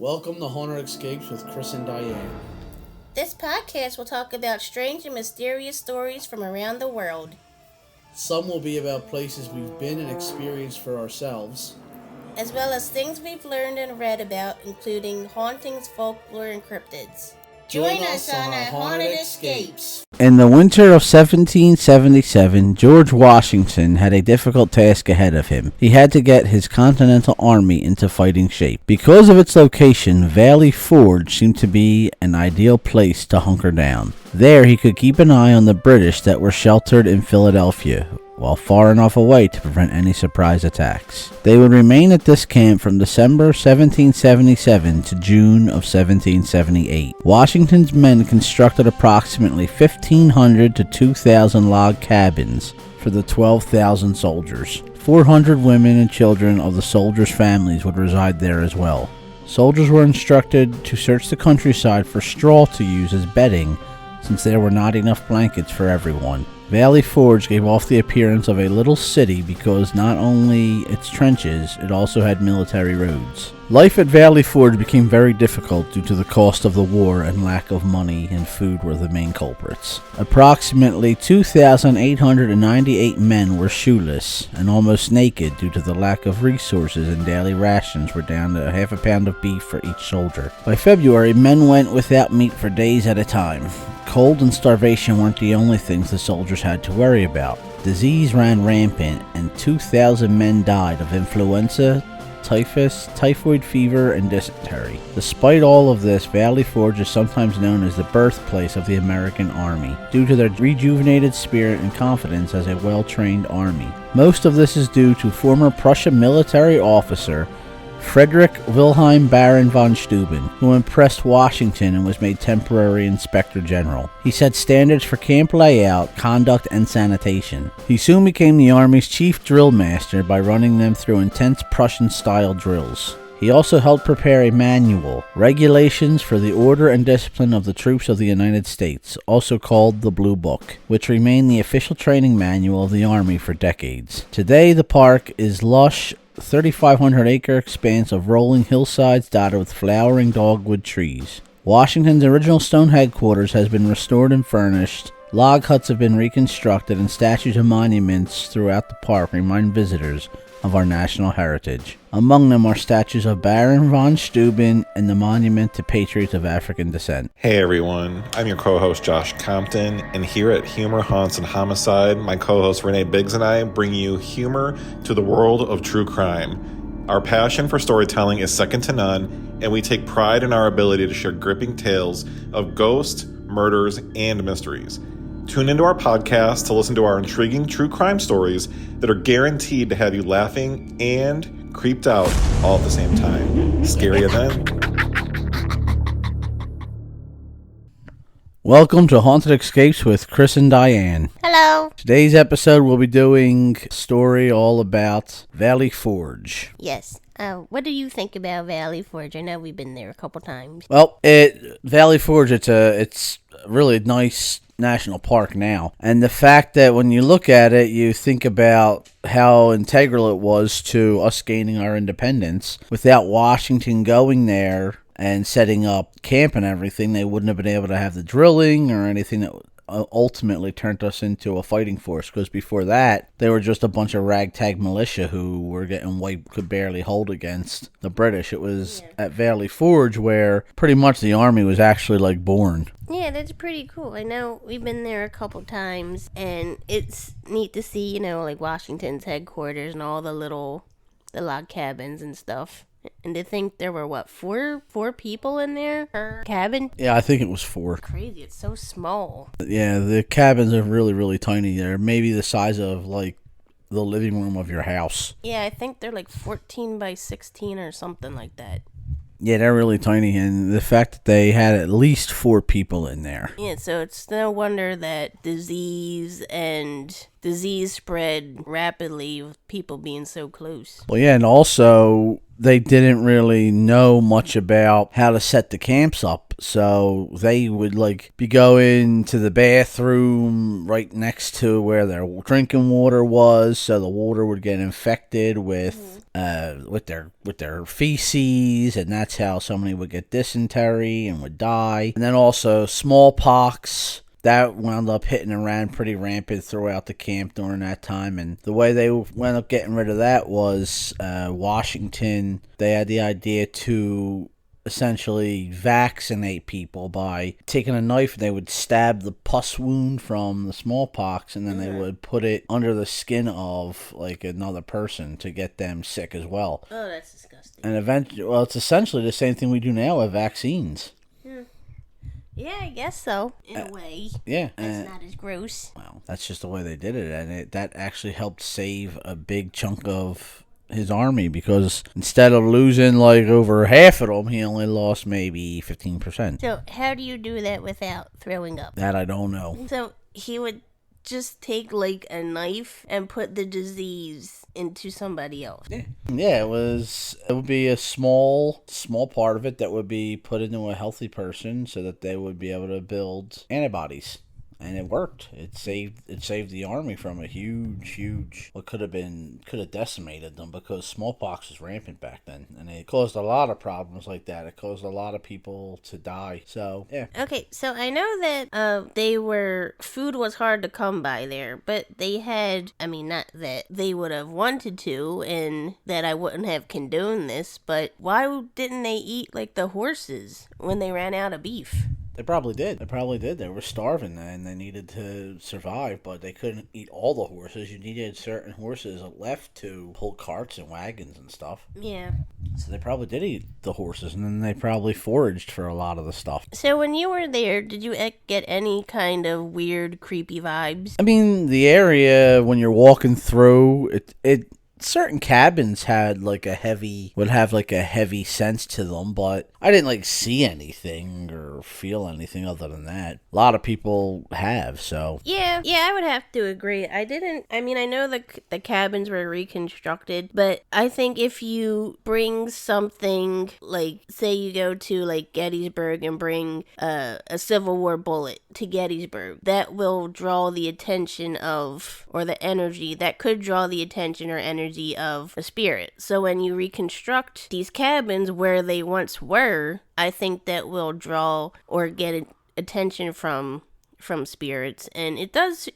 Welcome to Haunted Escapes with Chris and Diane. This podcast will talk about strange and mysterious stories from around the world. Some will be about places we've been and experienced for ourselves, as well as things we've learned and read about, including hauntings, folklore, and cryptids. Join us on our Haunted Escapes. In the winter of 1777, George Washington had a difficult task ahead of him. He had to get his Continental Army into fighting shape. Because of its location, Valley Forge seemed to be an ideal place to hunker down. There he could keep an eye on the British that were sheltered in Philadelphia, while far enough away to prevent any surprise attacks. They would remain at this camp from December 1777 to June of 1778. Washington's men constructed approximately 1,500 to 2,000 log cabins for the 12,000 soldiers. 400 women and children of the soldiers' families would reside there as well. Soldiers were instructed to search the countryside for straw to use as bedding, since there were not enough blankets for everyone. Valley Forge gave off the appearance of a little city because not only its trenches, it also had military roads. Life at Valley Forge became very difficult due to the cost of the war, and lack of money and food were the main culprits. Approximately 2,898 men were shoeless and almost naked due to the lack of resources, and daily rations were down to half a pound of beef for each soldier. By February, men went without meat for days at a time. Cold and starvation weren't the only things the soldiers had to worry about. Disease ran rampant, and 2,000 men died of influenza, typhus, typhoid fever, and dysentery. Despite all of this, Valley Forge is sometimes known as the birthplace of the American Army, due to their rejuvenated spirit and confidence as a well-trained army. Most of this is due to former Prussian military officer Friedrich Wilhelm Baron von Steuben, who impressed Washington and was made temporary inspector general. He set standards for camp layout, conduct, and sanitation. He soon became the Army's chief drill master by running them through intense Prussian-style drills. He also helped prepare a manual, Regulations for the Order and Discipline of the Troops of the United States, also called the Blue Book, which remained the official training manual of the Army for decades. Today, the park is lush, 3,500-acre expanse of rolling hillsides dotted with flowering dogwood trees. Washington's original stone headquarters has been restored and furnished. Log huts have been reconstructed, and statues and monuments throughout the park remind visitors of our national heritage. Among them are statues of Baron von Steuben and the monument to patriots of African descent. Hey everyone, I'm your co-host Josh Compton, and here at Humor, Haunts, and Homicide, my co-host Renee Biggs and I bring you humor to the world of true crime. Our passion for storytelling is second to none, and we take pride in our ability to share gripping tales of ghosts, murders, and mysteries. Tune into our podcast to listen to our intriguing true crime stories that are guaranteed to have you laughing and creeped out all at the same time. Scary event. Welcome to Haunted Escapes with Chris and Diane. Hello. Today's episode we'll be doing a story all about Valley Forge. Yes. What do you think about Valley Forge? I know we've been there a couple times. Well, Valley Forge, it's a really nice national park now, and the fact that when you look at it, you think about how integral it was to us gaining our independence. Without Washington going there and setting up camp and everything, they wouldn't have been able to have the drilling or anything that ultimately turned us into a fighting force, because before that they were just a bunch of ragtag militia who were getting wiped, could barely hold against the British. It was at Valley Forge where pretty much the army was actually like born. Yeah, that's pretty cool. I know we've been there a couple times, and it's neat to see, like Washington's headquarters and all the log cabins and stuff. And to think there were, four people in there per cabin? Yeah, I think it was 4. Crazy, it's so small. Yeah, the cabins are really, really tiny. They're maybe the size of, like, the living room of your house. Yeah, I think they're, 14 by 16 or something like that. Yeah, they're really tiny, and the fact that they had at least 4 people in there. Yeah, so it's no wonder that disease spread rapidly with people being so close. Well, yeah, and also they didn't really know much about how to set the camps up, So they would like be going to the bathroom right next to where their drinking water was, so the water would get infected with their feces, and that's how somebody would get dysentery and would die. And then also smallpox. That wound up hitting and ran pretty rampant throughout the camp during that time. And the way they wound up getting rid of that was Washington. They had the idea to essentially vaccinate people by taking a knife and they would stab the pus wound from the smallpox, and then they would put it under the skin of like another person to get them sick as well. Oh, that's disgusting. And eventually, well, it's essentially the same thing we do now with vaccines. Yeah, I guess so, in a way. Yeah. It's not as gross. Well, that's just the way they did it, and that actually helped save a big chunk of his army, because instead of losing like over half of them, he only lost maybe 15%. So how do you do that without throwing up? That I don't know. So he would just take like a knife and put the disease into somebody else. Yeah, it would be a small part of it that would be put into a healthy person so that they would be able to build antibodies. And it worked. It saved the army from a huge what could have decimated them, because smallpox was rampant back then, and it caused a lot of problems like that. It caused a lot of people to die. So yeah. Okay, so I know that food was hard to come by there, but they had, I mean, not that they would have wanted to, and that I wouldn't have condoned this, but why didn't they eat like the horses when they ran out of beef? They probably did. They were starving and they needed to survive, but they couldn't eat all the horses. You needed certain horses left to pull carts and wagons and stuff. Yeah. So they probably did eat the horses, and then they probably foraged for a lot of the stuff. So when you were there, did you get any kind of weird, creepy vibes? I mean, the area, when you're walking through, it certain cabins would have like a heavy sense to them, but I didn't like see anything or feel anything other than that. A lot of people have, so yeah, I would have to agree. I know the cabins were reconstructed, but I think if you bring something, like say you go to like Gettysburg and bring a Civil War bullet to Gettysburg, that will draw the attention of, or the energy that could draw the attention or energy of a spirit. So when you reconstruct these cabins where they once were, I think that will draw or get attention from spirits. And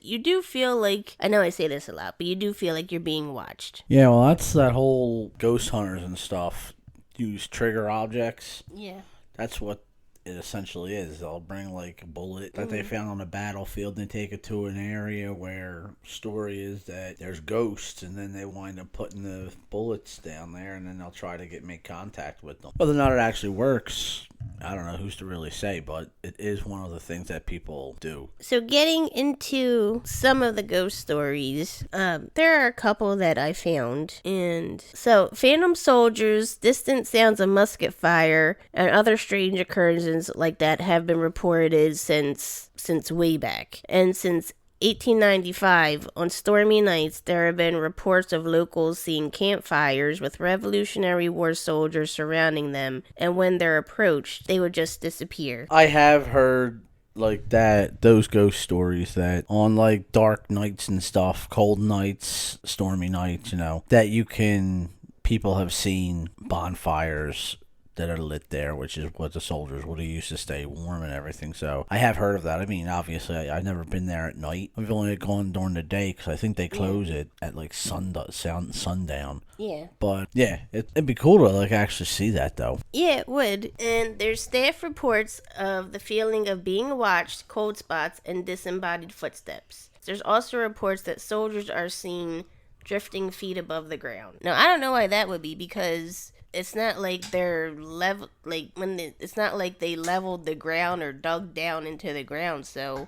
you do feel like, I know I say this a lot, but you do feel like you're being watched. yeah, well, that's that whole ghost hunters and stuff use trigger objects. Yeah. That's what it essentially is. They'll bring like a bullet that they found on the battlefield and they take it to an area where story is that there's ghosts, and then they wind up putting the bullets down there, and then they'll try to make contact with them. Whether or not it actually works, I don't know who's to really say, but it is one of the things that people do. So getting into some of the ghost stories, there are a couple that I found. And so phantom soldiers, distant sounds of musket fire, and other strange occurrences like that have been reported since way back. And since 1895, on stormy nights, there have been reports of locals seeing campfires with Revolutionary War soldiers surrounding them, and when they're approached, they would just disappear. I have heard like those ghost stories that on like dark nights and stuff, cold nights, stormy nights, that people have seen bonfires that are lit there, which is what the soldiers would have used to stay warm and everything. So I have heard of that. I mean, obviously, I've never been there at night. I've only gone during the day because I think they close it at like sundown. Yeah. But yeah, it'd be cool to like actually see that though. Yeah, it would. And there's staff reports of the feeling of being watched, cold spots, and disembodied footsteps. There's also reports that soldiers are seen drifting feet above the ground. Now, I don't know why that would be, because it's not like they're level, like it's not like they leveled the ground or dug down into the ground, so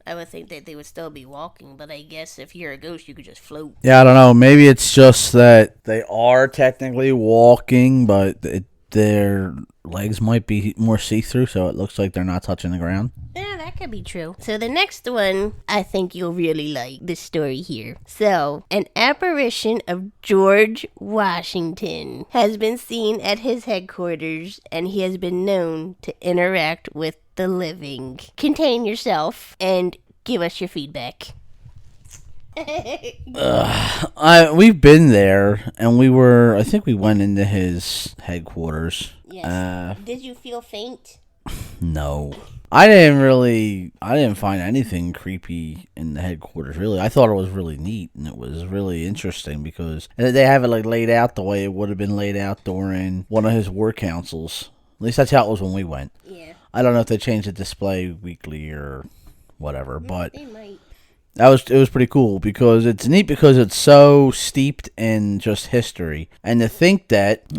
I would think that they would still be walking, but I guess if you're a ghost, you could just float. Yeah, I don't know. Maybe it's just that they are technically walking, but their legs might be more see-through, so it looks like they're not touching the ground. Yeah, that could be true. So the next one, I think you'll really like this story here. So, an apparition of George Washington has been seen at his headquarters, and he has been known to interact with the living. Contain yourself and give us your feedback. We've been there, and I think we went into his headquarters. Yes. Did you feel faint? No. I didn't find anything creepy in the headquarters, really. I thought it was really neat, and it was really interesting because they have it like laid out the way it would have been laid out during one of his war councils. At least that's how it was when we went. Yeah. I don't know if they changed the display weekly or whatever, but They might. it was pretty cool because it's neat because it's so steeped in just history. And to think that,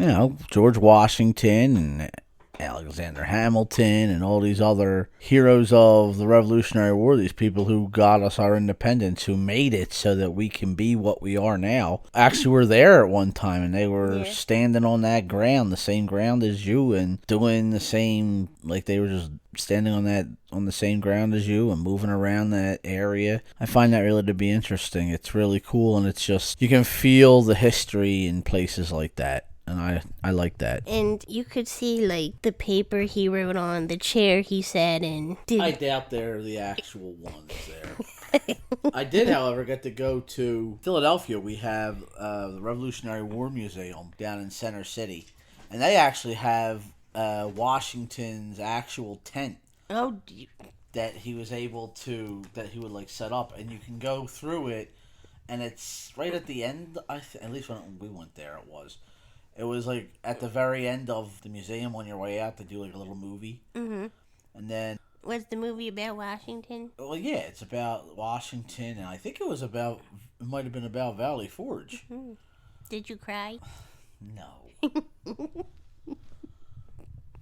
George Washington and Alexander Hamilton and all these other heroes of the Revolutionary War, these people who got us our independence, who made it so that we can be what we are now, actually were there at one time, and they were standing on that ground, the same ground as you, and doing the same, like they were just standing on the same ground as you and moving around that area. I find that really to be interesting. It's really cool, and it's just, you can feel the history in places like that. And I like that. And you could see, like, the paper he wrote on, the chair he sat in. I doubt they're the actual ones there. I did, however, get to go to Philadelphia. We have the Revolutionary War Museum down in Center City. And they actually have Washington's actual tent. Oh, that he was able to, that he would, like, set up. And you can go through it, and it's right at the end, at least when we went there it was. It was, like, at the very end of the museum on your way out, they do, like, a little movie. Mm-hmm. And then... Was the movie about Washington? Well, yeah, it's about Washington, and I think it might have been about Valley Forge. Mm-hmm. Did you cry? No.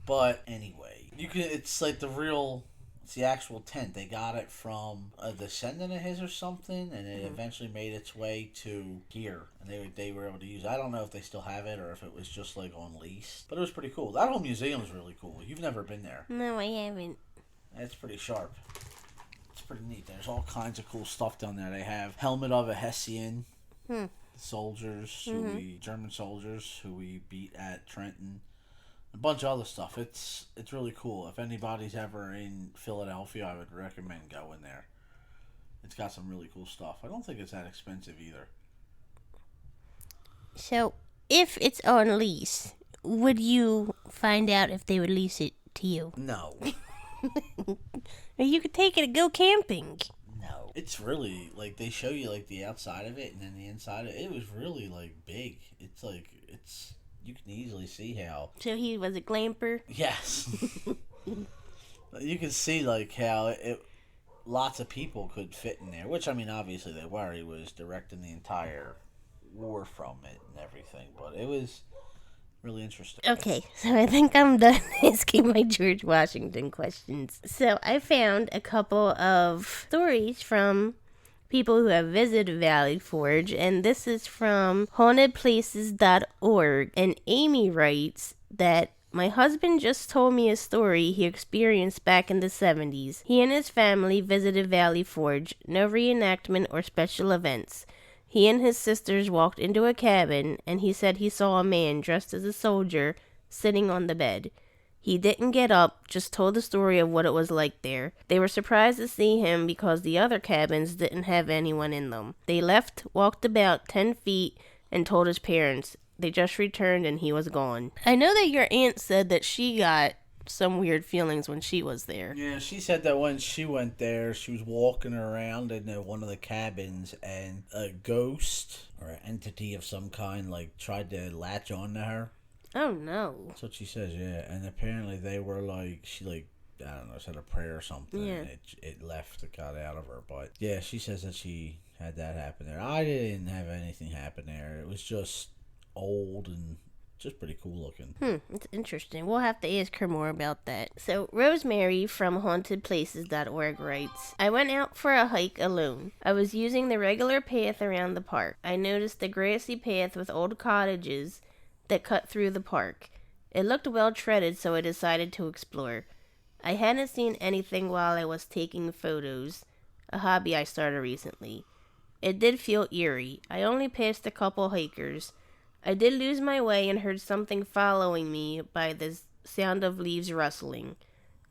But, anyway, it's, like, it's the actual tent. They got it from a descendant of his or something, and it eventually made its way to here. And they were able to use it. I don't know if they still have it or if it was just like on lease. But it was pretty cool. That whole museum is really cool. You've never been there. No, I haven't. It's pretty sharp. It's pretty neat. There's all kinds of cool stuff down there. They have helmet of a Hessian soldiers, German soldiers who we beat at Trenton. A bunch of other stuff. It's really cool. If anybody's ever in Philadelphia, I would recommend going there. It's got some really cool stuff. I don't think it's that expensive either. So, if it's on lease, would you find out if they would lease it to you? No. Or you could take it and go camping. No. It's really, like, they show you, like, the outside of it and then the inside of it. It was really, like, big. It's, like, you can easily see how... So he was a glamper? Yes. You can see, like, how lots of people could fit in there. Which, I mean, obviously they were. He was directing the entire war from it and everything. But it was really interesting. Okay, so I think I'm done asking my George Washington questions. So I found a couple of stories from people who have visited Valley Forge, and this is from hauntedescapescd.org. And Amy writes that my husband just told me a story he experienced back in the 70s. He and his family visited Valley Forge. No reenactment or special events. He and his sisters walked into a cabin, and he said he saw a man dressed as a soldier sitting on the bed. He didn't get up, just told the story of what it was like there. They were surprised to see him because the other cabins didn't have anyone in them. They left, walked about 10 feet, and told his parents. They just returned and he was gone. I know that your aunt said that she got some weird feelings when she was there. Yeah, she said that when she went there, she was walking around in one of the cabins and a ghost or an entity of some kind, like, tried to latch on to her. Oh, no. That's what she says, yeah. And apparently they were like, she, like, I don't know, said a prayer or something. Yeah. And it left, it got out of her. But, yeah, she says that she had that happen there. I didn't have anything happen there. It was just old and just pretty cool looking. It's interesting. We'll have to ask her more about that. So, Rosemary from hauntedplaces.org writes, I went out for a hike alone. I was using the regular path around the park. I noticed the grassy path with old cottages that cut through the park. It looked well treaded, so I decided to explore. I hadn't seen anything while I was taking photos, a hobby I started recently. It did feel eerie. I only passed a couple hikers. I did lose my way and heard something following me by the sound of leaves rustling.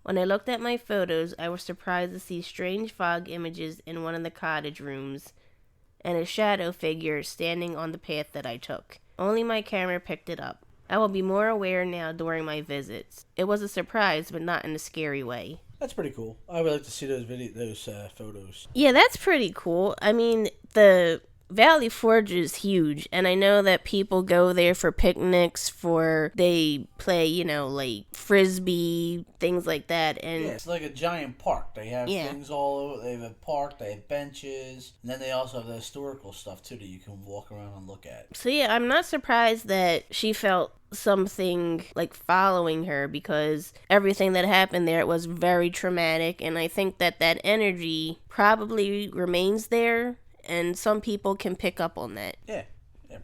When I looked at my photos, I was surprised to see strange fog images in one of the cottage rooms and a shadow figure standing on the path that I took. Only my camera picked it up. I will be more aware now during my visits. It was a surprise, but not in a scary way. That's pretty cool. I would like to see those photos. Yeah, that's pretty cool. I mean, the Valley Forge is huge, and I know that people go there for picnics, they play, like frisbee, things like that. And yeah, it's like a giant park. They have things all over. They have a park, they have benches, and then they also have the historical stuff too that you can walk around and look at. So yeah, I'm not surprised that she felt something like following her, because everything that happened there was very traumatic, and I think that energy probably remains there. And some people can pick up on that. Yeah,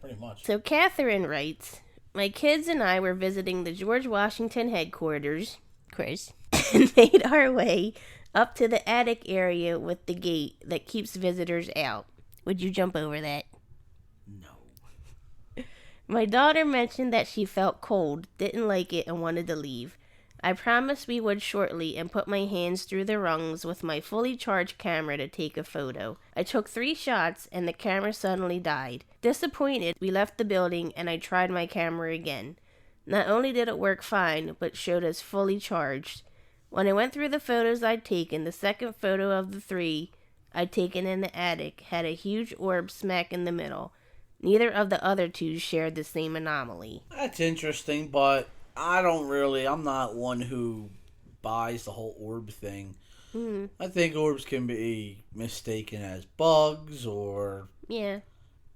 pretty much. So Catherine writes, my kids and I were visiting the George Washington headquarters, Chris, and made our way up to the attic area with the gate that keeps visitors out. Would you jump over that? No. My daughter mentioned that she felt cold, didn't like it, and wanted to leave. I promised we would shortly and put my hands through the rungs with my fully charged camera to take a photo. I took 3 shots and the camera suddenly died. Disappointed, we left the building and I tried my camera again. Not only did it work fine, but showed us fully charged. When I went through the photos I'd taken, the second photo of the 3 I'd taken in the attic had a huge orb smack in the middle. Neither of the other 2 shared the same anomaly. That's interesting, but I'm not one who buys the whole orb thing. Mm-hmm. I think orbs can be mistaken as bugs or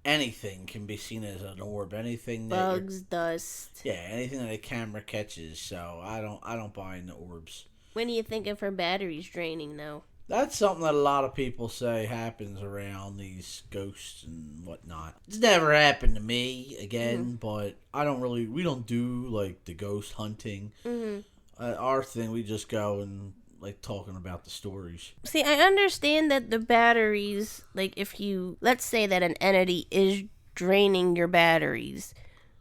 anything can be seen as an orb. Anything bugs, dust. Yeah, anything that a camera catches. So I don't buy into orbs. When are you thinking for batteries draining though? That's something that a lot of people say happens around these ghosts and whatnot. It's never happened to me again, but we don't do like the ghost hunting. Mm-hmm. Our thing, we just go and like talking about the stories. See, I understand that the batteries, like let's say that an entity is draining your batteries.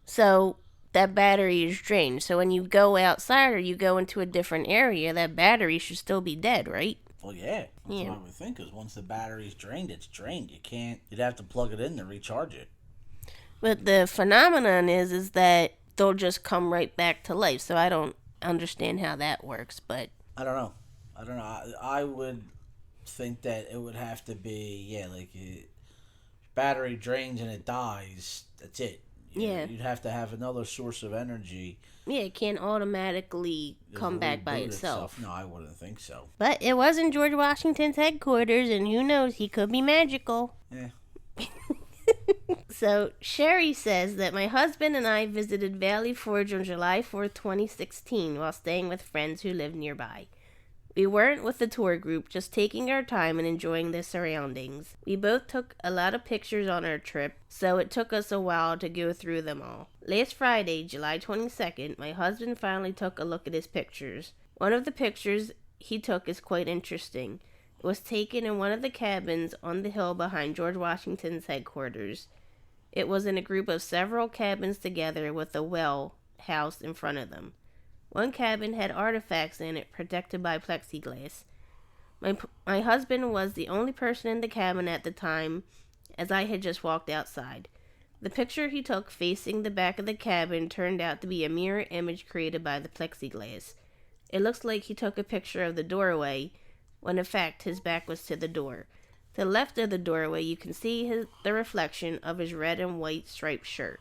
So that battery is drained. So when you go outside or you go into a different area, that battery should still be dead, right? Well, yeah. That's what I would think, because once the battery's drained, it's drained. You'd have to plug it in to recharge it. But the phenomenon is that they'll just come right back to life. So I don't understand how that works, but I don't know. I would think that it would have to be, battery drains and it dies, that's it. You'd have to have another source of energy. Yeah, it can't automatically come back by itself. No, I wouldn't think so. But it wasn't George Washington's headquarters, and who knows, he could be magical. Yeah. So, Sherry says that my husband and I visited Valley Forge on July 4th, 2016, while staying with friends who lived nearby. We weren't with the tour group, just taking our time and enjoying the surroundings. We both took a lot of pictures on our trip, so it took us a while to go through them all. Last Friday, July 22nd, my husband finally took a look at his pictures. One of the pictures he took is quite interesting. It was taken in one of the cabins on the hill behind George Washington's headquarters. It was in a group of several cabins together with a well house in front of them. One cabin had artifacts in it protected by plexiglass. My husband was the only person in the cabin at the time, as I had just walked outside. The picture he took facing the back of the cabin turned out to be a mirror image created by the plexiglass. It looks like he took a picture of the doorway, when in fact his back was to the door. To the left of the doorway you can see the reflection of his red and white striped shirt.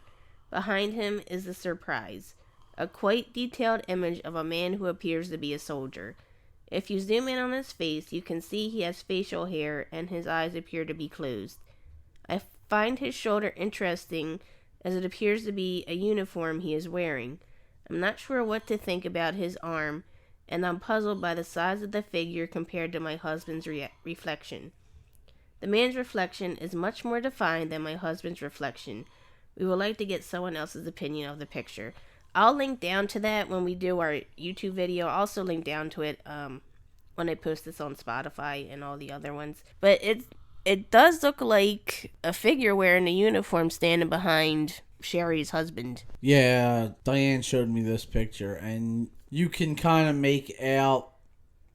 Behind him is the surprise. A quite detailed image of a man who appears to be a soldier. If you zoom in on his face, you can see he has facial hair and his eyes appear to be closed. I find his shoulder interesting as it appears to be a uniform he is wearing. I'm not sure what to think about his arm, and I'm puzzled by the size of the figure compared to my husband's reflection. The man's reflection is much more defined than my husband's reflection. We would like to get someone else's opinion of the picture. I'll link down to that when we do our YouTube video. I'll also link down to it when I post this on Spotify and all the other ones. But it does look like a figure wearing a uniform standing behind Sherry's husband. Yeah, Diane showed me this picture, and you can kind of make out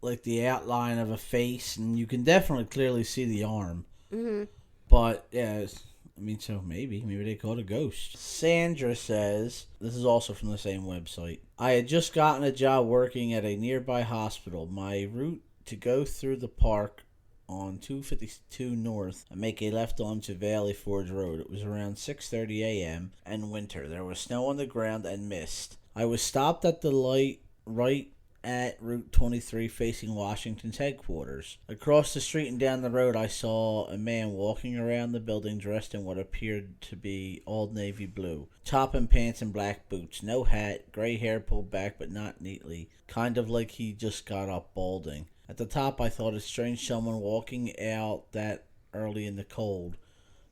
like the outline of a face, and you can definitely clearly see the arm. Mm-hmm. But yeah, I mean, so maybe they caught a ghost. Sandra says, this is also from the same website. I had just gotten a job working at a nearby hospital. My route to go through the park on 252 North and make a left onto Valley Forge Road. It was around 6:30 a.m. and winter. There was snow on the ground and mist. I was stopped at the light right at Route 23 facing Washington's headquarters. Across the street and down the road, I saw a man walking around the building dressed in what appeared to be all navy blue. Top and pants and black boots. No hat, gray hair pulled back but not neatly. Kind of like he just got up balding. At the top, I thought it strange someone walking out that early in the cold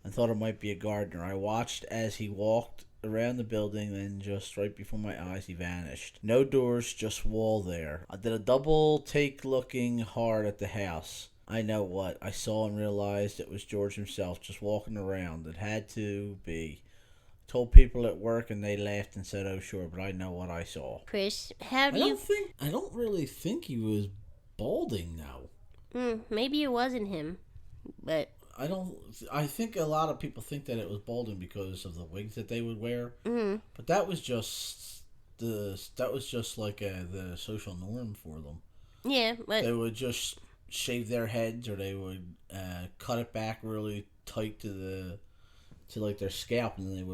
and thought it might be a gardener. I watched as he walked around the building, then just right before my eyes he vanished. No doors, just wall there. I did a double take looking hard at the house. I know what. I saw and realized it was George himself just walking around. It had to be. Told people at work and they laughed and said, oh sure, but I know what I saw. Chris, how do you... I don't really think he was balding now. Maybe it wasn't him, but... I think a lot of people think that it was balding because of the wigs that they would wear. Mm-hmm. But that was just like the social norm for them. Yeah, but... They would just shave their heads, or they would cut it back really tight to like their scalp, and then they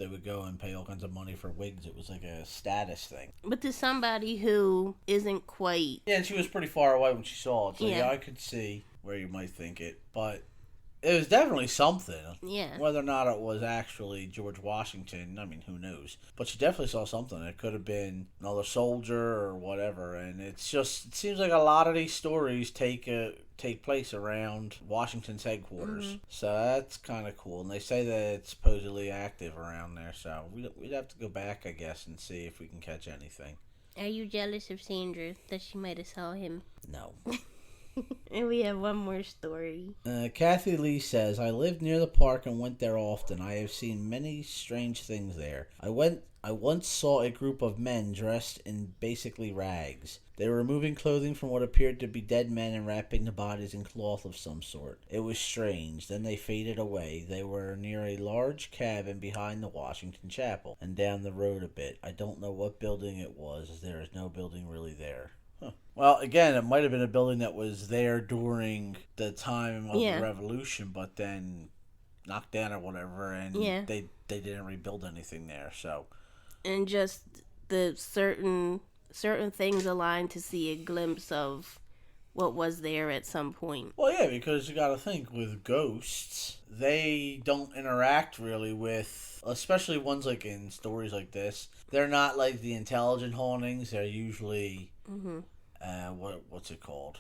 would go and pay all kinds of money for wigs. It was like a status thing. But to somebody who isn't quite... Yeah, and she was pretty far away when she saw it. So yeah, I could see where you might think it. But it was definitely something. Yeah. Whether or not it was actually George Washington, I mean, who knows? But she definitely saw something. It could have been another soldier or whatever. And it seems like a lot of these stories take place around Washington's headquarters. Mm-hmm. So that's kind of cool. And they say that it's supposedly active around there. So we'd have to go back, I guess, and see if we can catch anything. Are you jealous of Sandra that she might have saw him? No. And we have one more story. Kathy Lee says, I lived near the park and went there often. I have seen many strange things there. I once saw a group of men dressed in basically rags. They were removing clothing from what appeared to be dead men and wrapping the bodies in cloth of some sort. It was strange. Then they faded away. They were near a large cabin behind the Washington Chapel and down the road a bit. I don't know what building it was, as there is no building really there. Huh. Well, again, it might have been a building that was there during the time of the Revolution, but then knocked down or whatever, and they didn't rebuild anything there. So, and just the certain things aligned to see a glimpse of what was there at some point. Well, yeah, because you got to think with ghosts, they don't interact really with, especially ones like in stories like this. They're not like the intelligent hauntings. They're usually what's it called?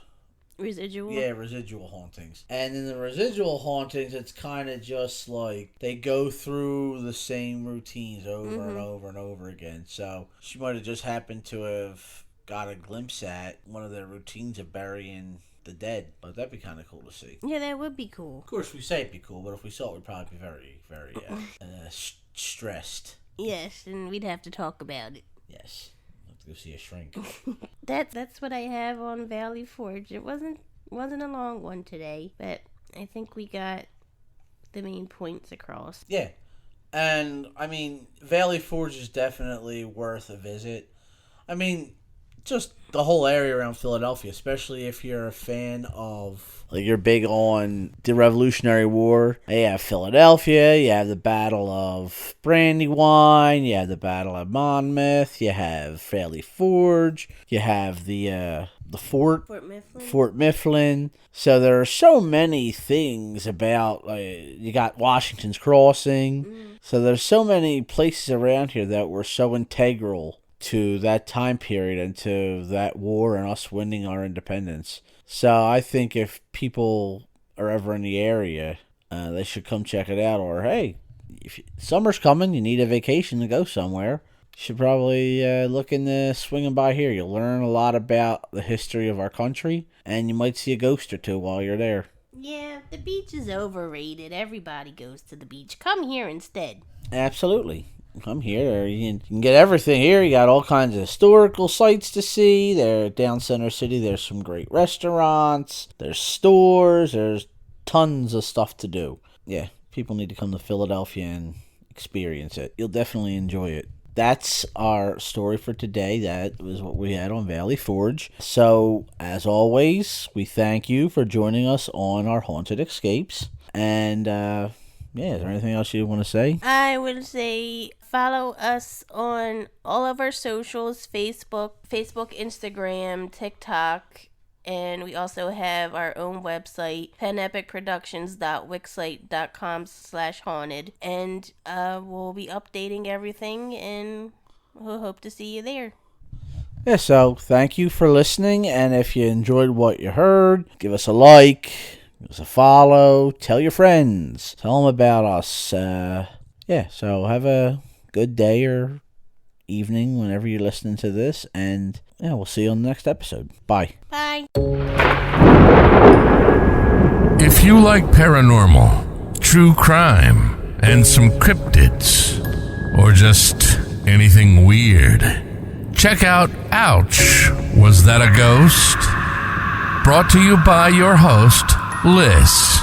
Residual? Yeah, residual hauntings. And in the residual hauntings, it's kind of just like they go through the same routines over and over and over again. So she might have just happened to have got a glimpse at one of their routines of burying the dead. But that'd be kind of cool to see. Yeah, that would be cool. Of course, we say it'd be cool, but if we saw it, we'd probably be very, very stressed. Yes, and we'd have to talk about it. Yes. Go see a shrink. That's what I have on Valley Forge. It wasn't a long one today, but I think we got the main points across. Yeah. And I mean, Valley Forge is definitely worth a visit. I mean, just the whole area around Philadelphia, especially if you're a fan of, like, you're big on the Revolutionary War. You have Philadelphia, you have the Battle of Brandywine, you have the Battle of Monmouth, you have Valley Forge, you have the Fort Mifflin. So there are so many things about, you got Washington's Crossing. So there's so many places around here that were so integral to that time period and to that war and us winning our independence. So I think if people are ever in the area, they should come check it out. Or, hey, if summer's coming, you need a vacation to go somewhere, should probably look into swinging by here. You'll learn a lot about the history of our country, and you might see a ghost or two while you're there. Yeah, the beach is overrated. Everybody goes to the beach. Come here instead. Absolutely. Come here. You can get everything here. You got all kinds of historical sites to see. There, down Center City, there's some great restaurants. There's stores. There's tons of stuff to do. Yeah, people need to come to Philadelphia and experience it. You'll definitely enjoy it. That's our story for today. That was what we had on Valley Forge. So, as always, we thank you for joining us on our Haunted Escapes. And, is there anything else you want to say? I would say follow us on all of our socials, Facebook, Instagram, TikTok, and we also have our own website, penepichproductions.wixsite.com/haunted, and we'll be updating everything, and we'll hope to see you there. Yeah, so thank you for listening, and if you enjoyed what you heard, give us a like, give us a follow, tell your friends, tell them about us. So have a good day or evening whenever you're listening to this, and we'll see you on the next episode. Bye. Bye. If you like paranormal, true crime, and some cryptids, or just anything weird, check out Ouch! Was That a Ghost? Brought to you by your host, Liz.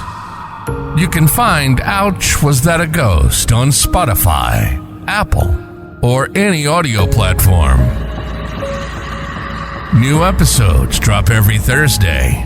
You can find Ouch! Was That a Ghost on Spotify, Apple, or any audio platform. New episodes drop every Thursday.